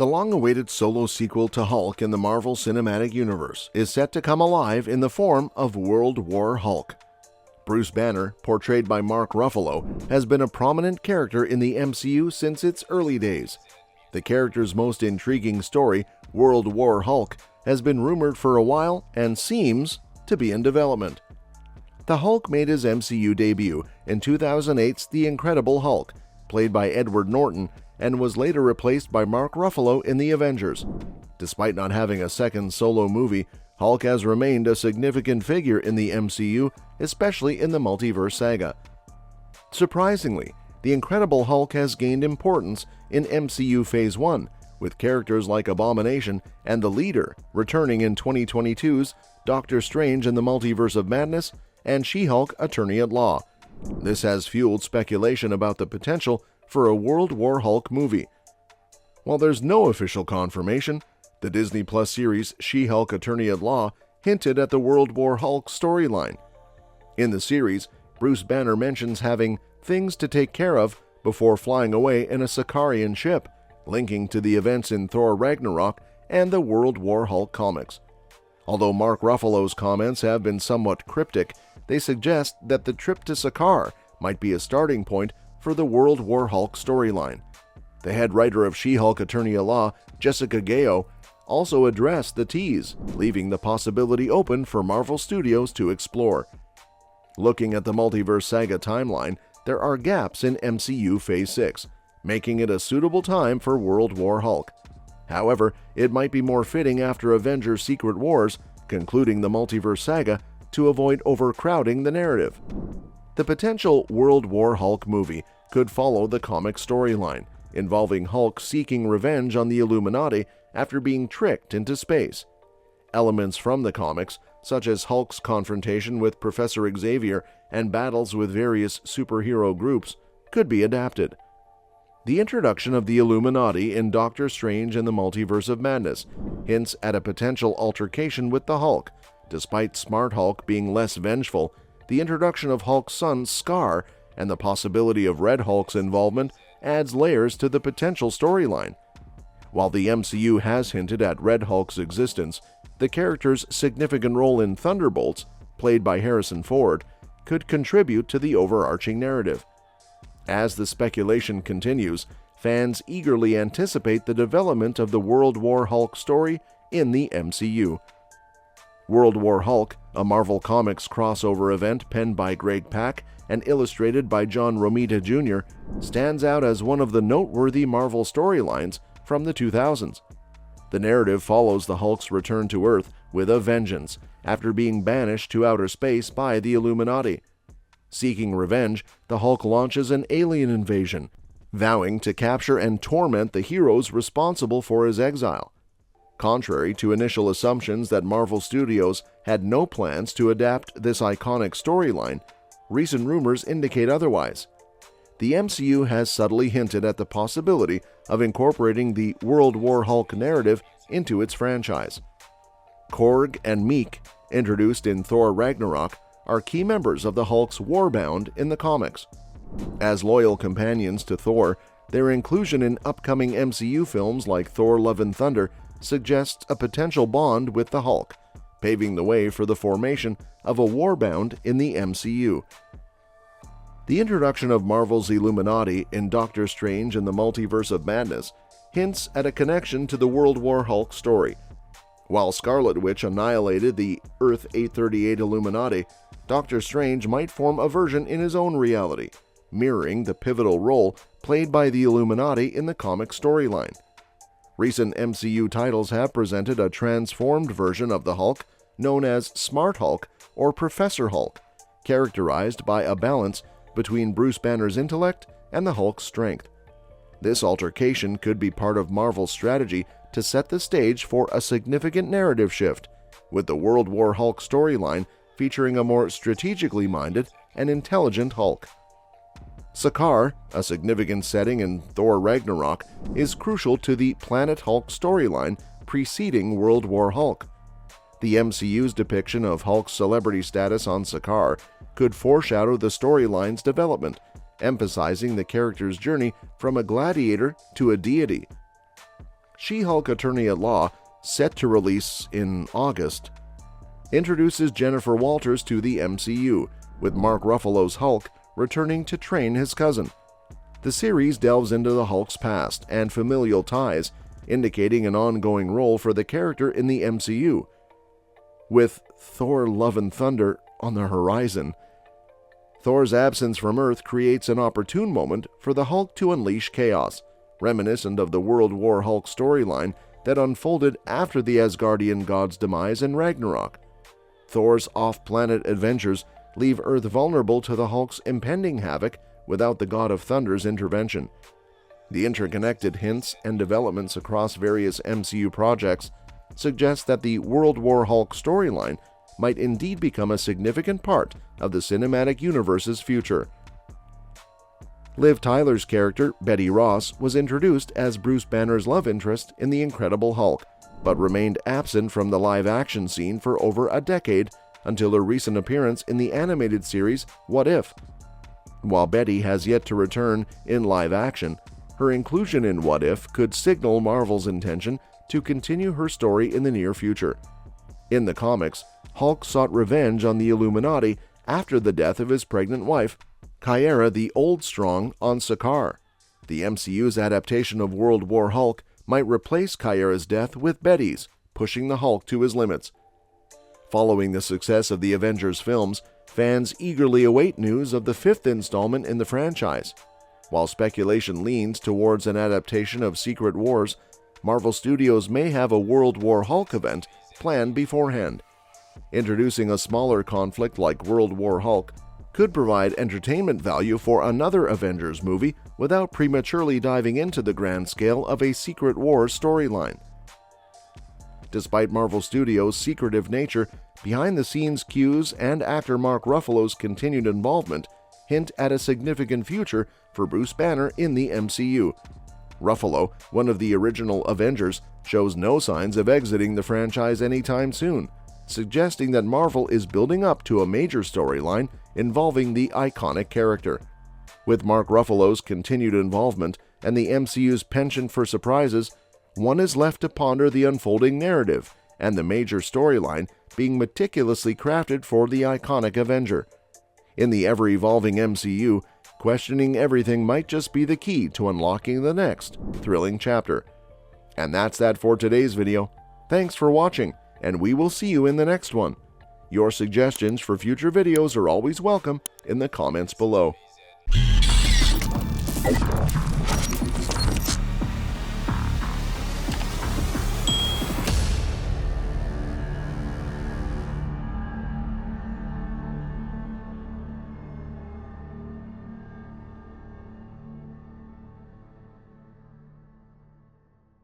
The long-awaited solo sequel to Hulk in the Marvel Cinematic Universe is set to come alive in the form of World War Hulk. Bruce Banner, portrayed by Mark Ruffalo, has been a prominent character in the MCU since its early days. The character's most intriguing story, World War Hulk, has been rumored for a while and seems to be in development. The Hulk made his MCU debut in 2008's The Incredible Hulk, played by Edward Norton, and was later replaced by Mark Ruffalo in The Avengers. Despite not having a second solo movie, Hulk has remained a significant figure in the MCU, especially in the multiverse saga. Surprisingly, The Incredible Hulk has gained importance in MCU Phase 1, with characters like Abomination and the Leader returning in 2022's Doctor Strange in the Multiverse of Madness and She-Hulk Attorney at Law. This has fueled speculation about the potential for a World War Hulk movie. While there's no official confirmation, the Disney Plus series She-Hulk Attorney at Law hinted at the World War Hulk storyline. In the series, Bruce Banner mentions having things to take care of before flying away in a Sicarian ship, linking to the events in Thor Ragnarok and the World War Hulk comics. Although Mark Ruffalo's comments have been somewhat cryptic, they suggest that the trip to Sakaar might be a starting point for the World War Hulk storyline. The head writer of She-Hulk Attorney at Law, Jessica Gao, also addressed the tease, leaving the possibility open for Marvel Studios to explore. Looking at the multiverse saga timeline, there are gaps in MCU Phase 6, making it a suitable time for World War Hulk. However, it might be more fitting after Avengers Secret Wars, concluding the multiverse saga, to avoid overcrowding the narrative. The potential World War Hulk movie could follow the comic storyline, involving Hulk seeking revenge on the Illuminati after being tricked into space. Elements from the comics, such as Hulk's confrontation with Professor Xavier and battles with various superhero groups, could be adapted. The introduction of the Illuminati in Doctor Strange and the Multiverse of Madness hints at a potential altercation with the Hulk. Despite Smart Hulk being less vengeful, the introduction of Hulk's son Scar and the possibility of Red Hulk's involvement adds layers to the potential storyline. While the MCU has hinted at Red Hulk's existence, the character's significant role in Thunderbolts, played by Harrison Ford, could contribute to the overarching narrative. As the speculation continues, fans eagerly anticipate the development of the World War Hulk story in the MCU. World War Hulk, a Marvel Comics crossover event penned by Greg Pak and illustrated by John Romita Jr., stands out as one of the noteworthy Marvel storylines from the 2000s. The narrative follows the Hulk's return to Earth with a vengeance after being banished to outer space by the Illuminati. Seeking revenge, the Hulk launches an alien invasion, vowing to capture and torment the heroes responsible for his exile. Contrary to initial assumptions that Marvel Studios had no plans to adapt this iconic storyline, recent rumors indicate otherwise. The MCU has subtly hinted at the possibility of incorporating the World War Hulk narrative into its franchise. Korg and Meek, introduced in Thor Ragnarok, are key members of the Hulk's Warbound in the comics. As loyal companions to Thor, their inclusion in upcoming MCU films like Thor Love and Thunder suggests a potential bond with the Hulk, paving the way for the formation of a Warbound in the MCU. The introduction of Marvel's Illuminati in Doctor Strange and the Multiverse of Madness hints at a connection to the World War Hulk story. While Scarlet Witch annihilated the Earth 838 Illuminati, Doctor Strange might form a version in his own reality, mirroring the pivotal role played by the Illuminati in the comic storyline. Recent MCU titles have presented a transformed version of the Hulk known as Smart Hulk or Professor Hulk, characterized by a balance between Bruce Banner's intellect and the Hulk's strength. This altercation could be part of Marvel's strategy to set the stage for a significant narrative shift, with the World War Hulk storyline featuring a more strategically minded and intelligent Hulk. Sakaar, a significant setting in Thor Ragnarok, is crucial to the Planet Hulk storyline preceding World War Hulk. The MCU's depiction of Hulk's celebrity status on Sakaar could foreshadow the storyline's development, emphasizing the character's journey from a gladiator to a deity. She-Hulk Attorney-at-Law, set to release in August, introduces Jennifer Walters to the MCU, with Mark Ruffalo's Hulk returning to train his cousin. The series delves into the Hulk's past and familial ties, indicating an ongoing role for the character in the MCU. With Thor: Love and Thunder on the horizon, Thor's absence from Earth creates an opportune moment for the Hulk to unleash chaos, reminiscent of the World War Hulk storyline that unfolded after the Asgardian god's demise in Ragnarok. Thor's off-planet adventures leave Earth vulnerable to the Hulk's impending havoc without the God of Thunder's intervention. The interconnected hints and developments across various MCU projects suggest that the World War Hulk storyline might indeed become a significant part of the cinematic universe's future. Liv Tyler's character, Betty Ross, was introduced as Bruce Banner's love interest in The Incredible Hulk, but remained absent from the live-action scene for over a decade until her recent appearance in the animated series What If? While Betty has yet to return in live action, her inclusion in What If could signal Marvel's intention to continue her story in the near future. In the comics, Hulk sought revenge on the Illuminati after the death of his pregnant wife, Kyra the Old Strong, on Sakaar. The MCU's adaptation of World War Hulk might replace Kyra's death with Betty's, pushing the Hulk to his limits. Following the success of the Avengers films, fans eagerly await news of the fifth installment in the franchise. While speculation leans towards an adaptation of Secret Wars, Marvel Studios may have a World War Hulk event planned beforehand. Introducing a smaller conflict like World War Hulk could provide entertainment value for another Avengers movie without prematurely diving into the grand scale of a Secret Wars storyline. Despite Marvel Studios' secretive nature, behind-the-scenes cues and actor Mark Ruffalo's continued involvement hint at a significant future for Bruce Banner in the MCU. Ruffalo, one of the original Avengers, shows no signs of exiting the franchise anytime soon, suggesting that Marvel is building up to a major storyline involving the iconic character. With Mark Ruffalo's continued involvement and the MCU's penchant for surprises, one is left to ponder the unfolding narrative and the major storyline being meticulously crafted for the iconic Avenger. In the ever-evolving MCU, questioning everything might just be the key to unlocking the next thrilling chapter. And that's that for today's video. Thanks for watching, and we will see you in the next one. Your suggestions for future videos are always welcome in the comments below.